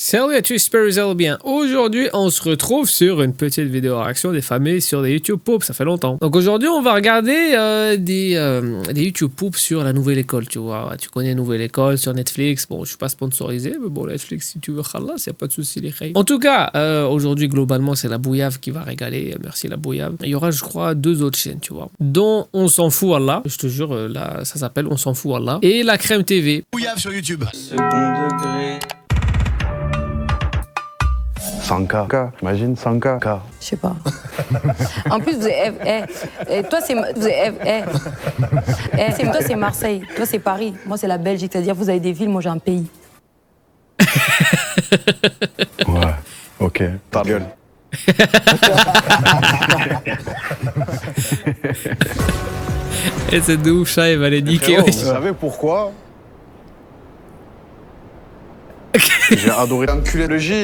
Salut à tous, j'espère que vous allez bien. Aujourd'hui, on se retrouve sur une petite vidéo réaction des familles sur des YouTube Poops, ça fait longtemps. Donc aujourd'hui, on va regarder des YouTube Poops sur la Nouvelle École, tu vois. Tu connais Nouvelle École sur Netflix. Bon, je suis pas sponsorisé, mais bon, Netflix, si tu veux, khalas, y a pas de souci, les khayr. En tout cas, aujourd'hui, globalement, c'est la Bouillave qui va régaler. Merci la Bouillave. Il y aura, je crois, 2 autres chaînes, tu vois, dont On s'en fout Allah. Je te jure, là, ça s'appelle On s'en fout Allah. Et La Crème TV. Bouillave sur YouTube. Second degré. 100K, imagine 100K. Je sais pas. En plus, vous êtes, toi, c'est Marseille, toi, c'est Paris, moi, c'est la Belgique. C'est-à-dire, vous avez des villes, moi, j'ai un pays. Ouais, ok. Ta gueule. Et c'est de ouf, ça, il va les niquer. Vous savez pourquoi? J'ai adoré enculer le J.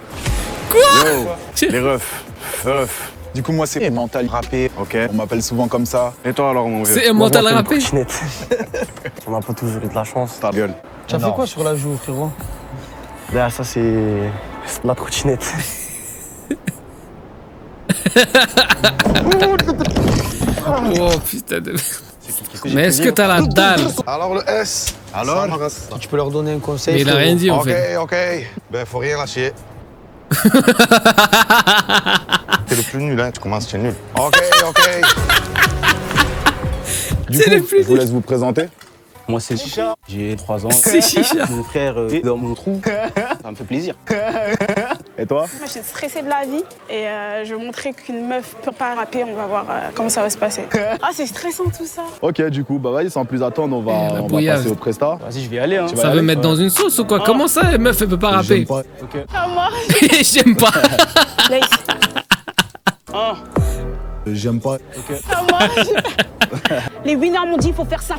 Quoi? Yo, les refs. Du coup, moi, c'est mental rappé. Ok. On m'appelle souvent comme ça. Et toi alors, mon vieux? C'est un mental rappé. On n'a pas toujours eu de la chance. Ta gueule. Tu as fait quoi sur la joue, frérot? Derrière ça, c'est la trottinette. Oh putain de... Mais est-ce que t'as la dalle? Alors, le S. Alors, Tu peux leur donner un conseil? Mais il a rien dit en ok, fait. ok. Ben, faut rien lâcher. T'es le plus nul, hein. Tu commences, tu es nul. Ok. Du C'est le coup, plus je vous laisse vous présenter. Moi, c'est Chicha. J'ai 3 ans. C'est Chicha. Mon frère est dans mon trou. Ça me fait plaisir. Et toi? Moi, je suis stressée de la vie et je vais montrer qu'une meuf peut pas rapper. On va voir comment ça va se passer. Ah, c'est stressant tout ça. Ok, du coup, bah vas-y, sans plus attendre, on va Bouillave. passer au Presta. Vas-y, je vais y aller. Hein. Ça veut mettre dans une sauce ou quoi? Comment ça, meuf, elle peut pas rapper? J'aime pas. Ah, moi, J'aime pas. Lace. J'aime pas. Ah, moi. Les winners m'ont dit il faut faire ça.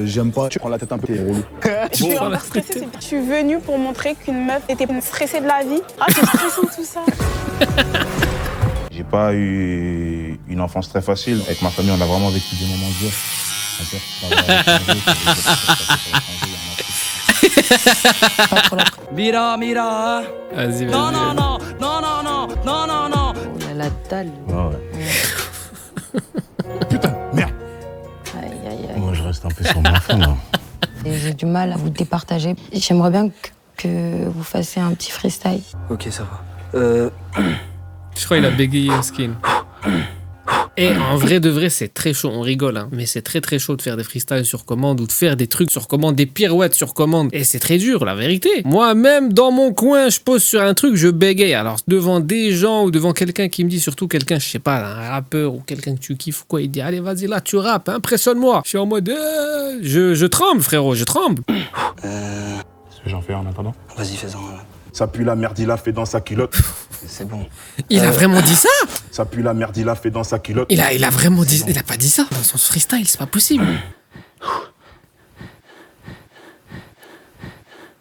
J'aime pas. Tu prends la tête un peu, t'es relou. Je suis encore stressée. Je suis venue pour montrer qu'une meuf était stressée de la vie. Ah, c'est stressant tout ça. J'ai pas eu une enfance très facile. Avec ma famille, on a vraiment vécu des moments durs. Mira. Vas-y, vas-y. Non. Oh, il a la dalle. Merde. Aïe. Moi, je reste un peu sur ma faim, là. Et j'ai du mal à vous départager. J'aimerais bien que vous fassiez un petit freestyle. Ok, ça va. Je crois qu'il a bégayé un skin. Et en vrai de vrai, c'est très chaud. On rigole, hein. Mais c'est très très chaud de faire des freestyles sur commande ou de faire des trucs sur commande, des pirouettes sur commande. Et c'est très dur, la vérité. Moi-même, dans mon coin, je pose sur un truc, je bégaye. Alors, devant des gens ou devant quelqu'un qui me dit, surtout quelqu'un, je sais pas, un rappeur ou quelqu'un que tu kiffes ou quoi, il dit, allez, vas-y, là, tu rappes, impressionne-moi. Je suis en mode, je tremble, frérot, je tremble. Qu'est-ce que j'en fais en attendant? Vas-y, fais-en. Ça pue la merde, il a fait dans sa culotte. C'est bon. Il a vraiment dit ça? Ça pue la merde, il a fait dans sa culotte. Il a vraiment dit, il a pas dit ça dans son freestyle, c'est pas possible.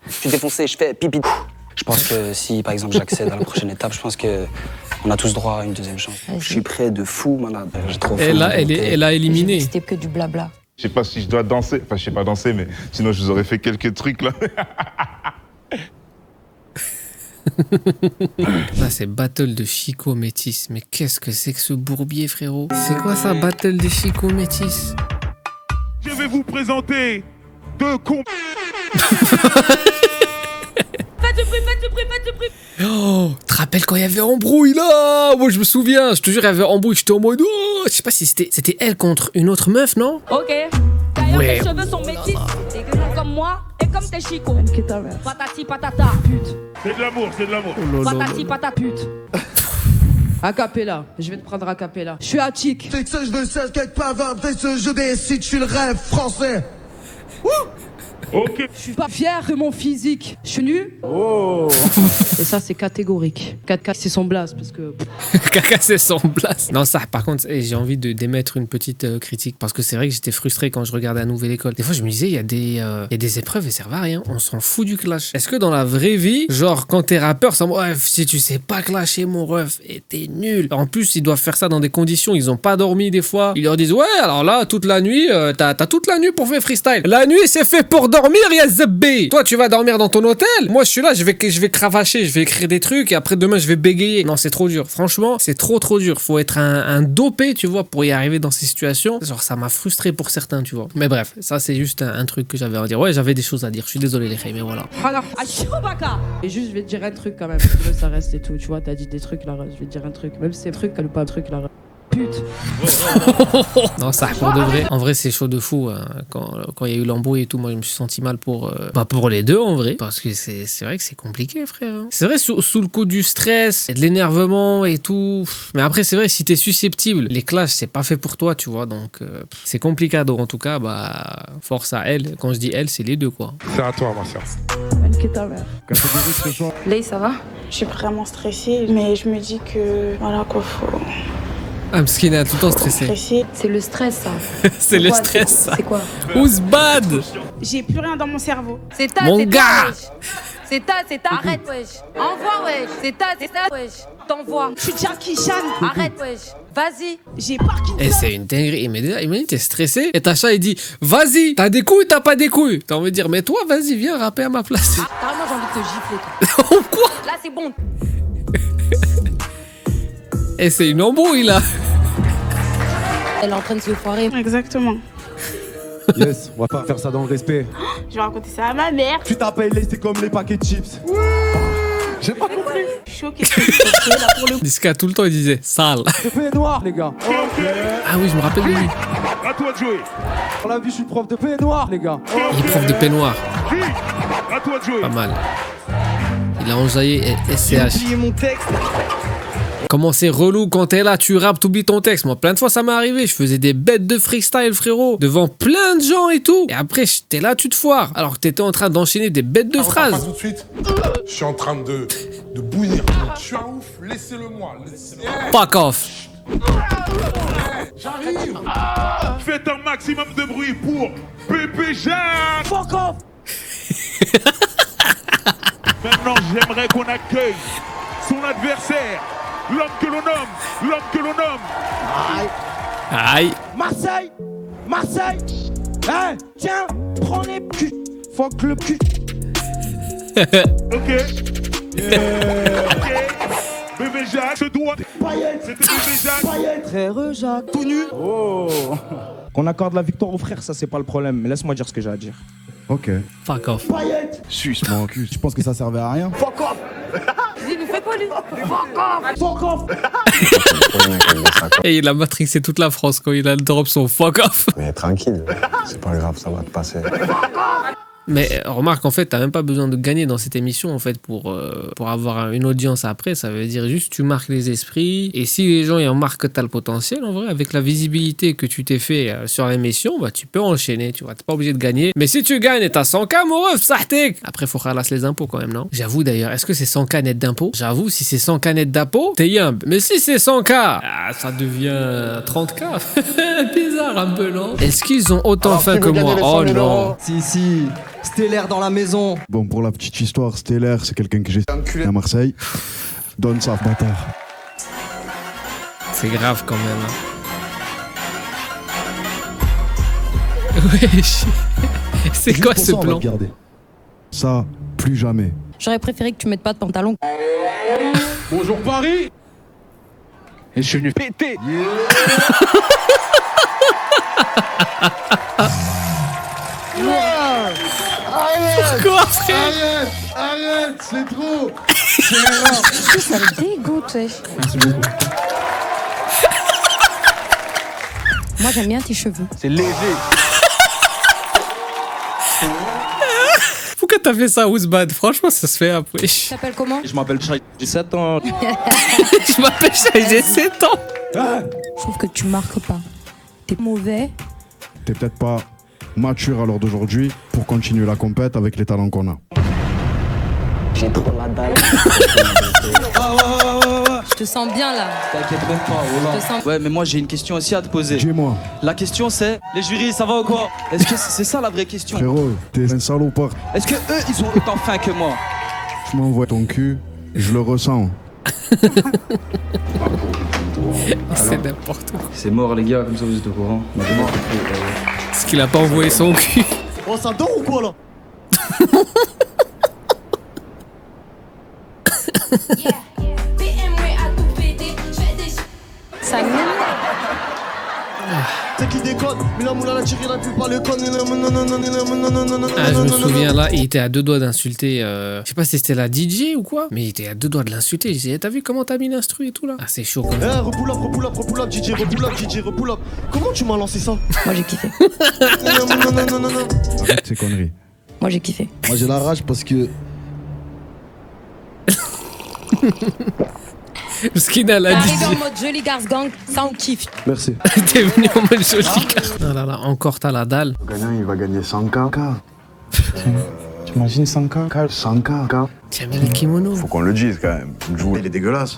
Je suis défoncé, je fais pipi. Je pense que si, par exemple, j'accède à la prochaine étape, je pense que on a tous droit à une deuxième chance. Je suis prêt de fou, malade. J'ai trop faim. Elle a éliminé. C'était que du blabla. Je sais pas si je dois danser. Enfin, je sais pas danser, mais sinon, je vous aurais fait quelques trucs, là. Là, c'est Battle de Chico Métis. Mais qu'est-ce que c'est que ce bourbier, frérot? C'est quoi ça, Battle de Chico Métis? Je vais vous présenter 2 cons. Faites du bruit. Oh, te rappelles quand il y avait embrouille là? Moi je me souviens, je te jure, il y avait embrouille, j'étais en mode oh, je sais pas si c'était elle contre une autre meuf, non? Ok. D'ailleurs, Ouais. tes cheveux sont métis. T'es gros comme moi et comme tes chicots. Patati patata, pute. C'est de l'amour. Oh là là Patati là. patata, pute. Acapella, je vais te prendre acapella. Je suis à Chic. C'est que ça, je veux ça, quelque part, je décide, je suis le rêve français. Ok. Je suis pas fier de mon physique. Je suis nu. Oh. Et ça, c'est catégorique. 4K, c'est son blase parce que. Caca, c'est son place. Non, ça, par contre, j'ai envie d'émettre une petite critique parce que c'est vrai que j'étais frustré quand je regardais la Nouvelle École. Des fois, je me disais, il y a des épreuves et ça servent à rien. On s'en fout du clash. Est-ce que dans la vraie vie, genre, quand t'es rappeur, ça bref, si tu sais pas clasher, mon ref, et t'es nul. En plus, ils doivent faire ça dans des conditions, ils ont pas dormi des fois. Ils leur disent, ouais, alors là, toute la nuit, t'as toute la nuit pour faire freestyle. La nuit, c'est fait pour dormir. dormir, ya Zebbi. Toi, tu vas dormir dans ton hôtel. Moi, je suis là, je vais cravacher, je vais écrire des trucs et après demain, je vais bégayer. Non, c'est trop dur. Franchement, c'est trop dur. Faut être un dopé, tu vois, pour y arriver dans ces situations. Genre, ça m'a frustré pour certains, tu vois. Mais bref, ça, c'est juste un truc que j'avais à dire. Ouais, j'avais des choses à dire. Je suis désolé, les filles, mais voilà. Et juste, je vais te dire un truc quand même. Parce que ça reste et tout. Tu vois, t'as dit des trucs là. Je vais te dire un truc. Même si c'est un truc, ou pas un truc là. Pute. Non, ça pour de vrai. En vrai, c'est chaud de fou. Hein. Quand il y a eu l'embrouille et tout, moi, je me suis senti mal pour les deux en vrai. Parce que c'est vrai que c'est compliqué, frère. Hein. C'est vrai, sous le coup du stress et de l'énervement et tout. Mais après, c'est vrai, si t'es susceptible, les clashs, c'est pas fait pour toi, tu vois. Donc, c'est complicado. En tout cas, bah, force à elle. Quand je dis elle, c'est les deux, quoi. C'est à toi, ma soeur. Lay, ça va? Je suis vraiment stressée, mais je me dis que voilà quoi, faut Ah, parce qu'il est tout le temps stressé. stresser. C'est le stress, ça. C'est le stress, ça. C'est quoi? Who's bad? J'ai plus rien dans mon cerveau. C'est ta, Mon c'est gars. ta, wesh. C'est ta, arrête, wesh. Envoie, wesh. C'est ta, wesh. T'envoies. Je suis Jackie Chan. Arrête, wesh. Vas-y. J'ai Parkinson. Et c'est une dinguerie. Il m'a dit, t'es stressé. Et Tacha, il dit, vas-y, t'as des couilles, t'as pas des couilles. T'as envie de dire, mais toi, vas-y, viens rapper à ma place. Ah, carrément, j'ai envie de te gifler, toi. Quoi? Là, c'est bon. Et c'est une embrouille, là. Elle est en train de se foirer. Exactement. Yes, on va pas faire ça dans le respect. Je vais raconter ça à ma mère. Tu t'appelles Lay, c'est comme les paquets de chips. J'ai pas compris. Je suis choquée. Là pour le coup. Niska, tout le temps, il disait, sale. C'est fait noir, les gars. Ah oui, je me rappelle de lui. À toi de jouer. On l'a vu, je suis prof de paix noir, les gars. Il est prof de peignoir. À toi de jouer. Pas mal. Il a enjaillé SCH. mon texte. Comment c'est relou quand t'es là, tu rappes, t'oublies ton texte. Moi, plein de fois, ça m'est arrivé. Je faisais des bêtes de freestyle, frérot, devant plein de gens et tout. Et après, t'es là, tu te foires. Alors que t'étais en train d'enchaîner des bêtes de Pas phrases. tout de suite. Je suis en train de bouillir. Je suis un ouf. Laissez-le moi. Fuck off. J'arrive. Faites un maximum de bruit pour Pépé Jeanne. Fuck off. Maintenant, j'aimerais qu'on accueille son adversaire. L'homme que l'on nomme. Aïe. Marseille. Hein, tiens, prends les culs. Fuck le cul. Ok. Ok. Bébé Jacques se doit. C'était Bébé Jacques. Frère Jacques, tout nu. Oh. Qu'on accorde la victoire aux frères, ça c'est pas le problème. Mais laisse-moi dire ce que j'ai à dire. Ok. Fuck off. Suce mon cul. Tu penses que ça servait à rien? Fuck off. Il nous fait pas, lui. Fuck off. Et il a matrixé toute la France quand il a le drop son fuck off. Mais tranquille, c'est pas grave, ça va te passer. Mais remarque, en fait, t'as même pas besoin de gagner dans cette émission, en fait, pour avoir une audience après. Ça veut dire juste tu marques les esprits. Et si les gens ils remarquent que t'as le potentiel, en vrai, avec la visibilité que tu t'es fait sur l'émission, bah, tu peux enchaîner, tu vois. T'es pas obligé de gagner. Mais si tu gagnes et t'as 100K, mon ref, sahtek. Après, faut ralasser les impôts quand même, non? J'avoue d'ailleurs, est-ce que c'est 100K net d'impôts? J'avoue, si c'est 100K net d'impôts, t'es yumb. Mais si c'est 100K, ça devient 30K. Bizarre un peu, non? Est-ce qu'ils ont autant faim que moi? Oh non. Si. Stellaire dans la maison. Bon, pour la petite histoire, Stellaire, c'est quelqu'un que j'ai à Marseille. Donne ça, bâtard. C'est grave quand même. Hein. Wesh. C'est quoi ce plan? Ça, plus jamais. J'aurais préféré que tu mettes pas de pantalon. Bonjour Paris. Et je suis venu péter. Pourquoi, frère? Arrête, c'est trop. Ça me dégoûte, wesh. Merci beaucoup. Moi, j'aime bien tes cheveux. C'est léger. Pourquoi t'as fait ça, Ouzbad? Franchement, ça se fait après. Tu t'appelles comment? Je m'appelle Chai, j'ai 7 ans. Je m'appelle Chai, j'ai 7 ans. Je trouve que tu marques pas. T'es mauvais. T'es peut-être pas mature à l'heure d'aujourd'hui pour continuer la compète avec les talents qu'on a. J'ai trop la dalle. Je te sens bien, là. T'inquiète même pas, Je te sens... Ouais, mais moi j'ai une question aussi à te poser. Dis-moi, La question c'est, les jurys, ça va ou quoi? Est-ce que c'est ça la vraie question? frérot, t'es un salopard. Est-ce que eux, ils ont autant faim que moi? Tu m'envoies ton cul, je le ressens. C'est n'importe quoi. C'est mort les gars, comme ça vous êtes au courant. Est-ce qu'il a pas envoyé son cul? Oh, ça dort ou quoi là? Ça m'énerve. C'est qui déconne, mais la moula la tiré la plupart le conne. Ah, je me souviens là, il était à deux doigts d'insulter. Je sais pas si c'était la DJ ou quoi, mais il était à deux doigts de l'insulter. Je disais, t'as vu comment t'as mis l'instru et tout là? Ah, c'est chaud comme ça. Repull up, DJ, repull up. Comment tu m'as lancé ça? Moi j'ai kiffé. Non. Arrête ces conneries. Moi j'ai kiffé. Moi j'ai la rage parce que. Skina l'a dit. T'es arrivé en mode joli garce gang, ça on kiffe. Merci. T'es venu en mode joli gars. Oh là là, encore t'as la dalle. Le gagnant, il va gagner 100K. T'imagines 100K? 100K. Tiens, mais le kimono. Faut qu'on le dise quand même. Jou, il est dégueulasse.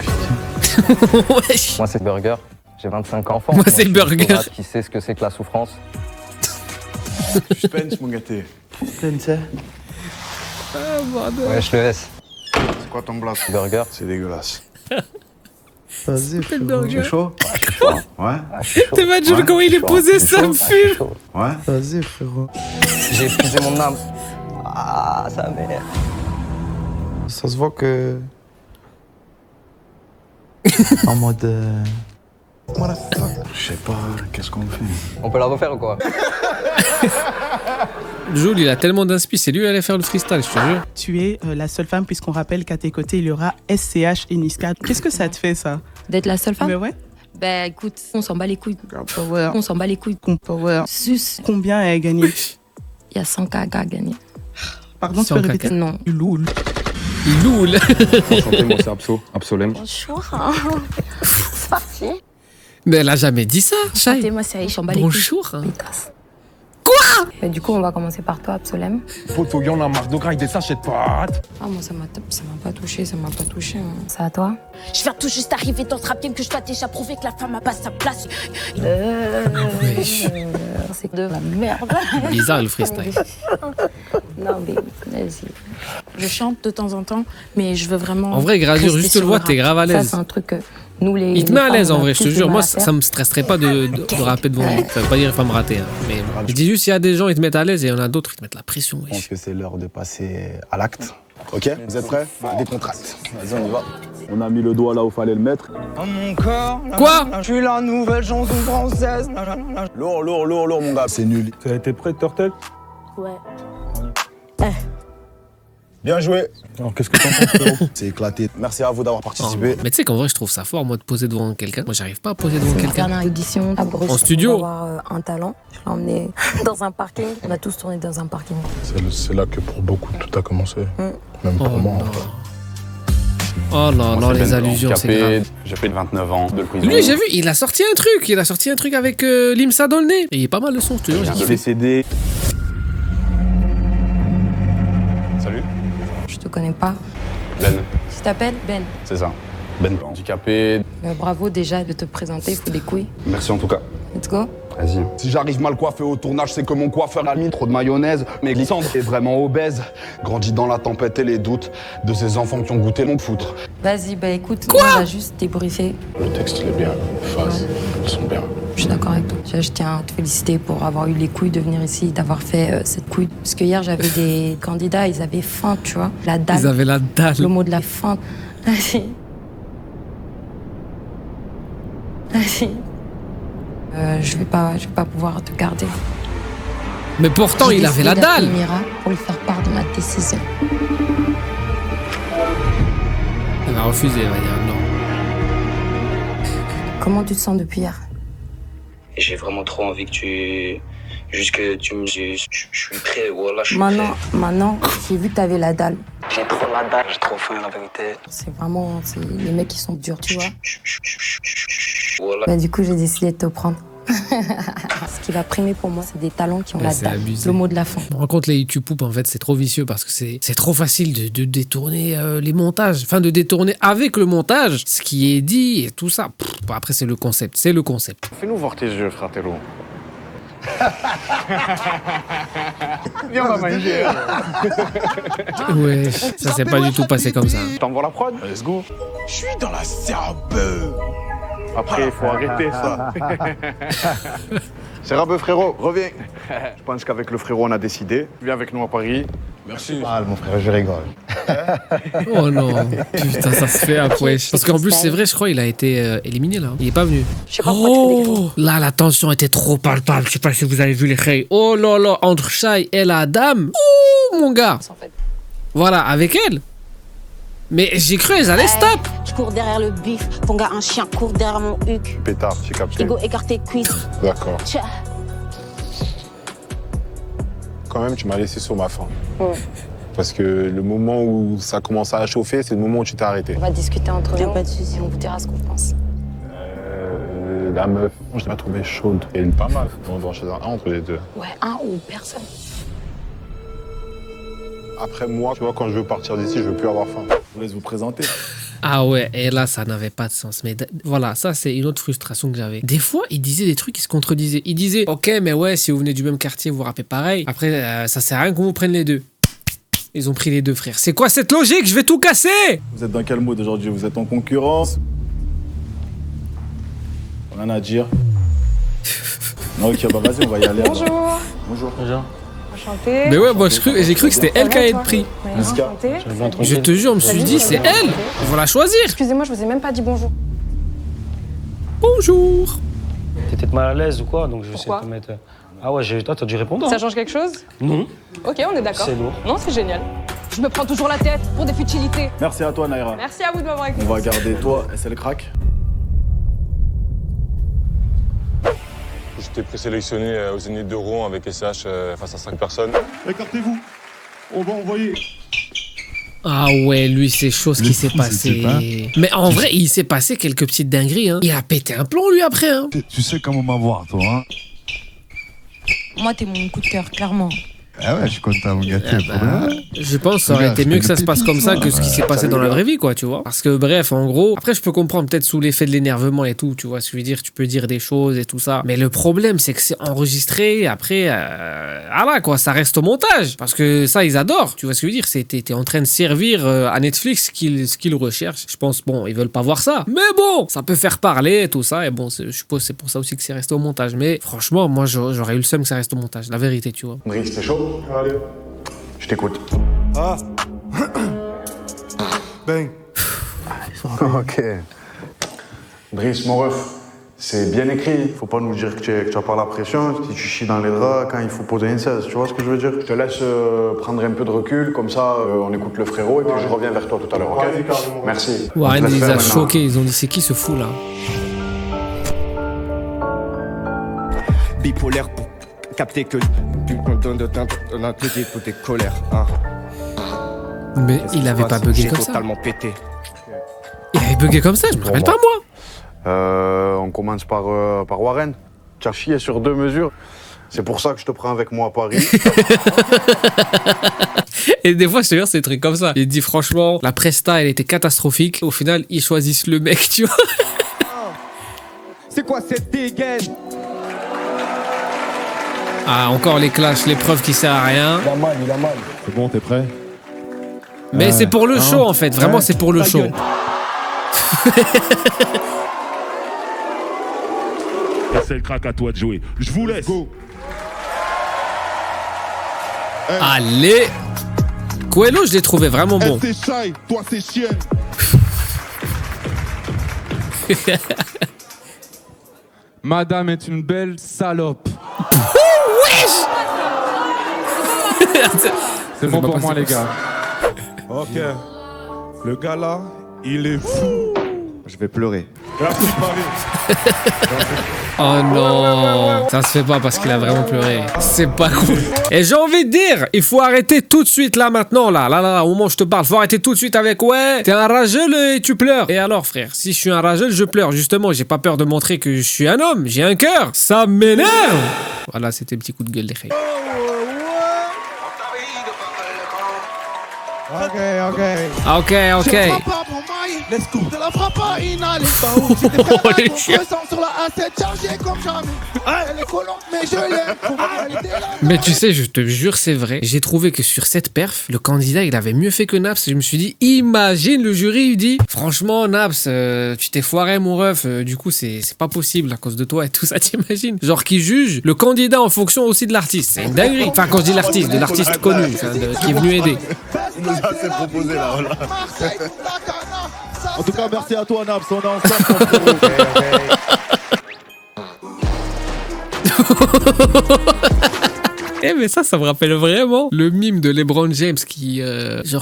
Wesh. Moi, c'est Burger. J'ai 25 enfants. Moi, c'est Burger. Qui sait ce que c'est que la souffrance? Suspense, mon gâté. Ah, bordel. Ouais, je le laisse. C'est quoi ton blast? Burger. C'est dégueulasse. Vas-y, C'est le burger. Chaud? Ouais. T'es pas Jules, comment il est posé, ça me fume. Ouais. Vas-y, frérot. J'ai épuisé mon âme. Ah, sa mère. Ça se voit que. En mode. Je sais pas, qu'est-ce qu'on fait? On peut la refaire ou quoi? Jules, il a tellement d'inspi, c'est lui qui allait faire le freestyle, je te jure. Tu es la seule femme, puisqu'on rappelle qu'à tes côtés, il y aura SCH et Niska. Qu'est-ce que ça te fait, ça? D'être la seule femme? Mais ouais. Bah écoute, on s'en bat les couilles. Power. On s'en bat les couilles. Power. Sus. Combien elle a gagné? Il y a 100K à gagner. Pardon, tu peux 100K. répéter? Non. Loul. Loul. Enchanté, moi c'est Absolem. Bonjour. C'est parti. Mais elle a jamais dit ça, Chai. Moi c'est Aïcha. On s'en bat les couilles. Bonjour. Quoi? Mais du coup, on va commencer par toi, Absolem. Photo, y'en a marre de graille des sachets de pâtes. Ah, moi, ça m'a pas touché, ça m'a pas touché. Hein. C'est à toi? Je viens tout juste arriver dans ce rap game que je dois déjà prouver que la femme a pas sa place. C'est de la merde. Bizarre le freestyle. Non, mais vas-y. Je chante de temps en temps, mais je veux vraiment. En vrai, Gradure, juste le voix, t'es grave à Ça, l'aise. c'est un truc que nous, les. Il te met à l'aise en vrai, je te jure. Moi, ça ça me stresserait pas de rapper devant lui. Ça veut pas dire qu'il faut me rater. Hein. Mais je dis juste, s'il y a des gens, ils te mettent à l'aise et il y en a d'autres, ils te mettent la pression. Je pense que c'est l'heure de passer à l'acte. Ok, vous êtes prêts? Décontracte. Vas-y, on y va. On a mis le doigt là où fallait le mettre. Dans mon corps. Quoi? Je suis la nouvelle chanson française. Lourd, mon gars. C'est nul. Ça a été prêt, Turtle? Ouais. Bien joué. Alors, qu'est-ce que t'en penses, frérot? C'est éclaté. Merci à vous d'avoir participé. Mais tu sais qu'en vrai, je trouve ça fort, moi, de poser devant quelqu'un. Moi, j'arrive pas à poser devant quelqu'un. Dernière audition à Bruxelles. En studio. Pour avoir un talent. Je l'ai emmené dans un parking. On a tous tourné dans un parking. C'est là que pour beaucoup tout a commencé. Même Oh pour moi. non. Oh là là, les allusions, c'est grave. J'ai fait 29 ans de prison. Lui, j'ai vu, il a sorti un truc. Il a sorti un truc avec Limsa dans le nez. Et il est pas mal le son, je te jure. j'ai J'ai kiffé. décédé. Salut. Je te connais pas. Ben, Tu t'appelles Ben. c'est ça. Ben, handicapé. Bravo déjà de te présenter. Il faut des couilles. Merci en tout cas. Let's go. Vas-y. Si j'arrive mal coiffé au tournage, c'est que mon coiffeur a mis trop de mayonnaise. Mais glissante est vraiment obèse. Grandit dans la tempête et les doutes de ces enfants qui ont goûté mon foutre. Vas-y, bah écoute, on va juste débriefer. Le texte, il est bien. Les phases, elles sont bien. Je suis d'accord avec toi. Je tiens à te féliciter pour avoir eu les couilles de venir ici, d'avoir fait cette couille. Parce que hier, j'avais des candidats, ils avaient faim, tu vois. La dalle. Ils avaient la dalle. Le mot de la faim. Vas-y. Vas-y. Je vais pas pouvoir te garder. Mais pourtant, il avait la dalle. Mira pour lui faire part de ma décision. Il va refuser, il va dire non. Comment tu te sens depuis hier? J'ai vraiment trop envie que tu. Juste que tu me. Je suis prêt, voilà, je suis Maintenant, j'ai vu que t'avais la dalle. J'ai trop la dalle, j'ai trop faim, la vérité. C'est vraiment. Les mecs qui sont durs, tu vois. Voilà. Bah, du coup, j'ai décidé de te prendre. Ce qui va primer pour moi, c'est des talents qui ont la dalle. Abusé. Le mot de la fin. Je me rends compte, les YouTube Poop, en fait, c'est trop vicieux parce que c'est trop facile de détourner les montages. Enfin, de détourner avec le montage ce qui est dit et tout ça. Pff, bon, après, c'est le concept. C'est le concept. Fais-nous voir tes yeux, fratello. Viens, on va manger. Ouais, ça s'est pas du tout passé comme ça. T'envoies la prod? Let's go. Je suis dans la serbe. Après, il faut arrêter ça. C'est Rabeux, frérot, reviens. Je pense qu'avec le frérot, on a décidé. Viens avec nous à Paris. Merci. Ah, mon frère, je rigole. Oh non, putain, ça se fait après. Parce qu'en plus, c'est vrai, je crois, il a été éliminé là. Il est pas venu. Je sais pas pourquoi tu fais des gros. Là, la tension était trop palpable. Je sais pas si vous avez vu les rayons. Oh là là, entre Shai et la dame. Oh mon gars. En fait. Voilà, avec elle. Mais j'ai cru qu'elles allaient stop. Je cours derrière le bif. Ponga, un chien court derrière mon huc. Pétard, j'ai capté. Ego écarté cuisse. D'accord. Tcha. Quand même, tu m'as laissé sur ma faim. Ouais. Parce que le moment où ça commence à chauffer, c'est le moment où tu t'es arrêté. On va discuter entre nous. Pas de soucis. Et on vous dira ce qu'on pense. La meuf, je l'ai pas trouvée chaude. Elle est pas mal. On doit choisir un entre les deux. Ouais, un ou personne. Après, moi, tu vois, quand je veux partir d'ici, je veux plus avoir faim. Je vous laisse vous présenter. Ah ouais, et là, ça n'avait pas de sens. Mais voilà, ça, c'est une autre frustration que j'avais. Des fois, il disait des trucs qui se contredisaient. Il disait, ok, mais ouais, si vous venez du même quartier, vous rappez pareil. Après, ça sert à rien qu'on vous prenne les deux. Ils ont pris les deux, frère. C'est quoi cette logique? Je vais tout casser! Vous êtes dans quel mode aujourd'hui? Vous êtes en concurrence? Rien à dire. Ok, bah vas-y, on va y aller. Bonjour. Bonjour. Enchantée. Mais ouais, moi, j'ai cru que c'était elle qui allait être pris. Niska. Je te jure, je me suis dit, c'est elle! Il faut la choisir! Excusez-moi, je vous ai même pas dit bonjour. Bonjour! T'es peut-être mal à l'aise ou quoi, donc je vais essayer Pourquoi de te mettre. Ah ouais, toi, t'as dû répondre. Ça change quelque chose? Non. Ok, on est d'accord. C'est lourd. Non, c'est génial. Je me prends toujours la tête pour des futilités. Merci à toi, Naira. Merci à vous de m'avoir écouté. On va garder toi, SL Crack. J'étais présélectionné au Zénith de Rouen avec SCH face à 5 personnes. Écartez-vous. On va envoyer. Ah ouais, lui, c'est chaud ce qui s'est passé. Mais en vrai, il s'est passé quelques petites dingueries. Hein. Il a pété un plomb, lui, après. Hein. Tu sais comment m'avoir, toi, hein? Moi, t'es mon coup de cœur, clairement. Ah ouais, je suis content, mon gars. Je pense que ça aurait été mieux que ça se passe comme ça que ce qui s'est passé dans la vraie vie, quoi, tu vois. Parce que bref, en gros, après je peux comprendre peut-être sous l'effet de l'énervement et tout, tu vois ce que je veux dire, tu peux dire des choses et tout ça. Mais le problème, c'est que c'est enregistré, après, ah là, quoi, ça reste au montage. Parce que ça, ils adorent, tu vois ce que je veux dire, t'es en train de servir à Netflix ce qu'ils recherchent. Je pense, bon, ils veulent pas voir ça. Mais bon, ça peut faire parler, tout ça, et bon, je suppose c'est pour ça aussi que c'est resté au montage. Mais franchement, moi, j'aurais eu le seum que ça reste au montage, la vérité, tu vois. Brice, t'es chaud? Allez. Je t'écoute. Ah. Bang. Ok. Brice, mon ref, c'est bien écrit. Faut pas nous dire que tu as pas la pression. Si tu chies dans les draps, quand il faut poser une 16, tu vois ce que je veux dire? Je te laisse prendre un peu de recul, comme ça on écoute le frérot et puis je reviens vers toi tout à l'heure, ok? Merci. Ouais, ils les a choqués, ils ont dit c'est qui ce fou là? Bipolaire pour capter que pour tes colères. Hein. Mais il avait pas bugué comme ça. Totalement pété. Il avait bugué comme ça, je me rappelle pas moi. On commence par Warren. Tu as chié sur 2 mesures. C'est pour ça que je te prends avec moi à Paris. Et des fois, je te jure, c'est des trucs comme ça. Il dit franchement, la presta, elle était catastrophique. Au final, ils choisissent le mec, tu vois. C'est quoi cette dégaine? Ah, encore les clashs, les preuves qui servent à rien. Il a mal. C'est bon, t'es prêt? Mais c'est pour le show, en fait. Vraiment, c'est pour le show. C'est le crack, à toi de jouer. Je vous laisse. Go. Allez. Coelho, je l'ai trouvé vraiment bon. C'est shy, toi c'est chienne. Madame est une belle salope. Wesh. C'est bon pour moi, les gars. Ok. Le gars là, il est fou. Je vais pleurer. Merci Paris. Oh non, ça se fait pas parce qu'il a vraiment pleuré. C'est pas cool. Et j'ai envie de dire, il faut arrêter tout de suite là maintenant là, au moment où je te parle, faut arrêter tout de suite avec ouais, t'es un rageux et tu pleures. Et alors frère, si je suis un rageux, je pleure. Justement, j'ai pas peur de montrer que je suis un homme, j'ai un cœur. Ça m'énerve. Voilà, c'était un petit coup de gueule des filles. Ok. Ok. Let's go. De la frappe à Ina, les baous. J'étais prêt à la contre sur la A7 chargée comme jamais. Elle est collante, mais je l'aime. Pour moi, elle était là. Mais tu sais, je te jure, c'est vrai. J'ai trouvé que sur cette perf, le candidat, il avait mieux fait que Naps. Je me suis dit, imagine, le jury, il dit, franchement, Naps, tu t'es foiré, mon ref. Du coup, c'est pas possible à cause de toi et tout ça, t'imagines? Genre, qui juge le candidat en fonction aussi de l'artiste. C'est une dinguerie. Enfin, quand je dis l'artiste, de l'artiste connu, qui est venu aider. Il nous a assez proposé là, voilà. En tout cas, merci à toi, Naps. On est ensemble. Eh mais ça me rappelle vraiment le mime de LeBron James qui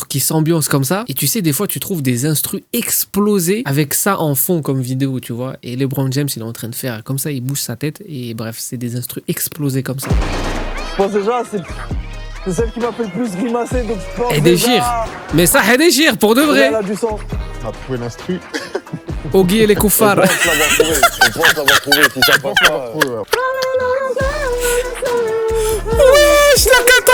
qui s'ambiance comme ça. Et tu sais, des fois, tu trouves des instrus explosés avec ça en fond comme vidéo, tu vois. Et LeBron James, il est en train de faire comme ça, il bouge sa tête. Et bref, c'est des instrus explosés comme ça. Je pense déjà, c'est celle qui m'a fait le plus grimacer. Donc je pense Elle déchire. Mais ça, elle déchire, pour de vrai. Elle a du sens. On a trouvé l'instru. Ogi et les koufars. On pense l'avoir trouvé. Si ça passe pas. Wesh, la cata.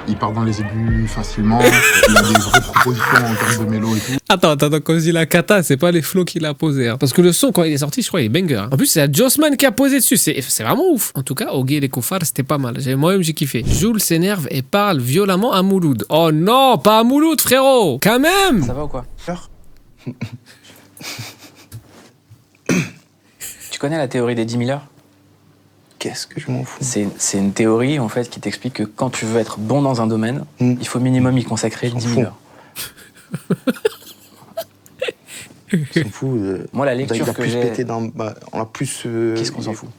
Il part dans les aigus facilement. Il a des vraies propositions en termes de mélo et tout. Attends, quand je dis la cata, c'est pas les flows qu'il a posés. Hein. Parce que le son, quand il est sorti, je crois, il est banger. Hein. En plus, c'est la Jossman qui a posé dessus. C'est vraiment ouf. En tout cas, Ogi et les koufars, c'était pas mal. Moi-même, j'ai kiffé. Jules s'énerve et parle violemment à Mouloud. Oh non, pas à Mouloud, frérot. Quand même. Ça va ou quoi? Tu connais la théorie des 10 000 heures? Qu'est-ce que je m'en fous? C'est une théorie en fait qui t'explique que quand tu veux être bon dans un domaine, il faut minimum y consacrer 10 000 heures. On s'en fout. Moi, la lecture que j'ai... on a plus... Qu'est-ce qu'on s'en fout?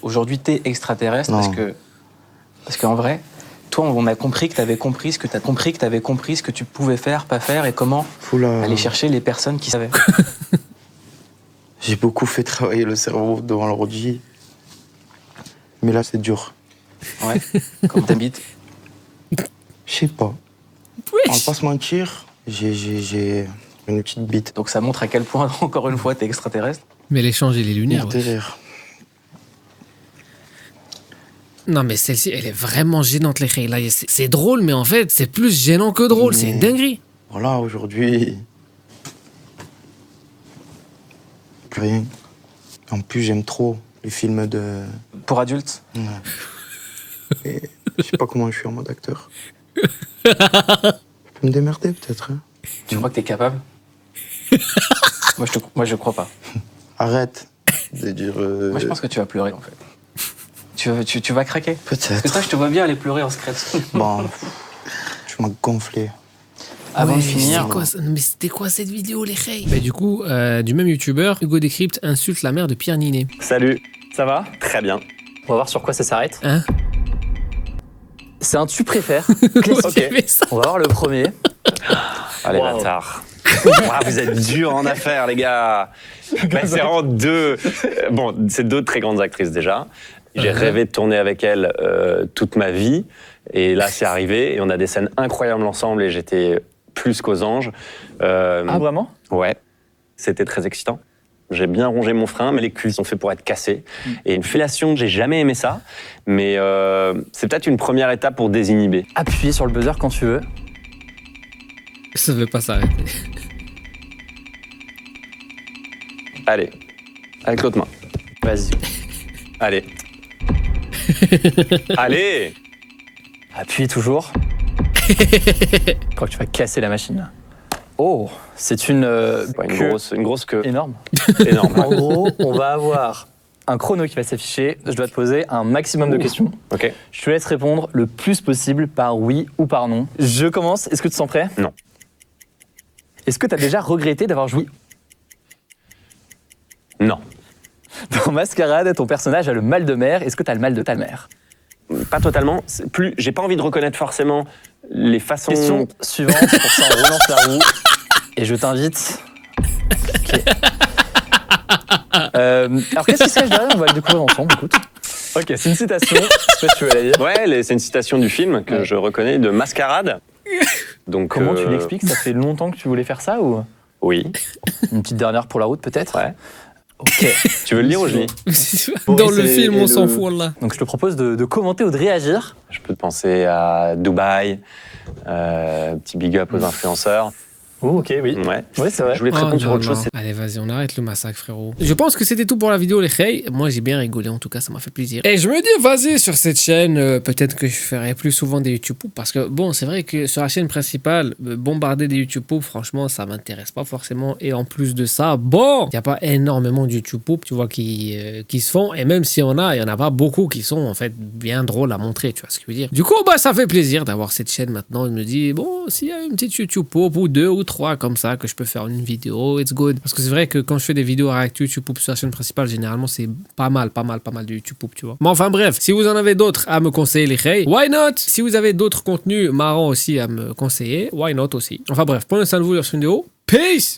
Aujourd'hui, t'es extraterrestre parce qu'en vrai, toi, on a compris que t'avais compris ce que t'as compris, que t'avais compris ce que tu pouvais faire, pas faire et comment aller chercher les personnes qui savaient. J'ai beaucoup fait travailler le cerveau devant l'ordi. Mais là, c'est dur. Ouais. Comment t'habites? Je sais pas. On va pas se mentir, j'ai une petite bite. Donc ça montre à quel point, encore une fois, t'es extraterrestre. Mais l'échange, il est lunaire. Ouais. Non, mais celle-ci, elle est vraiment gênante, les khayla. C'est drôle, mais en fait, c'est plus gênant que drôle. C'est une dinguerie. Voilà, aujourd'hui... Rien. En plus, j'aime trop les films de... Pour adultes? Ouais. Et je sais pas comment je suis en mode acteur. Je peux me démerder, peut-être. Hein. Tu crois que t'es capable? Moi, je crois pas. Arrête de dire... Moi, je pense que tu vas pleurer, en fait. Tu vas craquer. Peut-être. Parce que toi, je te vois bien aller pleurer en secret. Bon, tu m'as gonflé. Avant de finir... Mais c'était quoi cette vidéo, les khayla? Bah, du coup, du même youtubeur, Hugo Décrypte insulte la mère de Pierre Ninet. Salut, ça va? Très bien. On va voir sur quoi ça s'arrête. Hein? C'est un tu préfères. Ok, on va voir le premier. Allez, bâtard. Vous êtes durs en affaires, les gars. Bah, c'est vraiment deux... Bon, c'est deux très grandes actrices, déjà. J'ai rêvé de tourner avec elles toute ma vie. Et là, c'est arrivé. Et on a des scènes incroyables ensemble. Et j'étais plus qu'aux anges. Ah, vraiment? Ouais. C'était très excitant. J'ai bien rongé mon frein, mais les cuisses sont faites pour être cassées. Et une fellation, j'ai jamais aimé ça. Mais c'est peut-être une première étape pour désinhiber. Appuie sur le buzzer quand tu veux. Ça ne veut pas s'arrêter. Allez. Avec l'autre main. Vas-y. Allez. Allez. Appuie toujours. Quand tu vas casser la machine. Oh, c'est une grosse queue. Énorme. Énorme. En gros, on va avoir un chrono qui va s'afficher. Je dois te poser un maximum de questions. Ok. Je te laisse répondre le plus possible par oui ou par non. Je commence. Est-ce que tu te sens prêt? Non. Est-ce que tu as déjà regretté d'avoir joui? Non. Dans Mascarade, ton personnage a le mal de mer. Est-ce que tu as le mal de ta mère? Pas totalement. J'ai pas envie de reconnaître forcément les façons... Question suivante, pour ça on relance la roue. Et je t'invite... Okay. Alors qu'est-ce qui se cache derrière? On va le découvrir ensemble, écoute. Ok, c'est une citation, je sais pas si tu veux la lire. Ouais, c'est une citation du film que je reconnais, de Mascarade. Donc, comment tu l'expliques? Ça fait longtemps que tu voulais faire ça ou? Oui. Une petite dernière pour la route peut-être? Ouais. Ok. Tu veux le lire ou je lis? Dans le film, on s'en fout là. Donc je te propose de commenter ou de réagir. Je peux te penser à Dubaï, petit big up aux influenceurs. Oh, ok, oui. Ouais, c'est vrai. Je voulais te répondre sur autre chose. Allez, vas-y, on arrête le massacre, frérot. Je pense que c'était tout pour la vidéo, les Khay. Moi, j'ai bien rigolé, en tout cas, ça m'a fait plaisir. Et je me dis, vas-y, sur cette chaîne, peut-être que je ferai plus souvent des YouTube Poop. Parce que, bon, c'est vrai que sur la chaîne principale, bombarder des YouTube Poop, franchement, ça m'intéresse pas forcément. Et en plus de ça, bon, il n'y a pas énormément de YouTube Poop, tu vois, qui se font. Et même s'il y en a, il n'y en a pas beaucoup qui sont, en fait, bien drôles à montrer, tu vois ce que je veux dire. Du coup, bah, ça fait plaisir d'avoir cette chaîne maintenant. Je me dis, bon, s'il y a une petite YouTube Poop ou 2 ou 3 comme ça, que je peux faire une vidéo, it's good. Parce que c'est vrai que quand je fais des vidéos avec YouTube Poop sur la chaîne principale, généralement c'est pas mal de YouTube Poop, tu vois. Mais enfin bref, si vous en avez d'autres à me conseiller, les Khay, why not? Si vous avez d'autres contenus marrants aussi à me conseiller, why not aussi. Enfin bref, prenez soin de vous sur cette vidéo. Peace!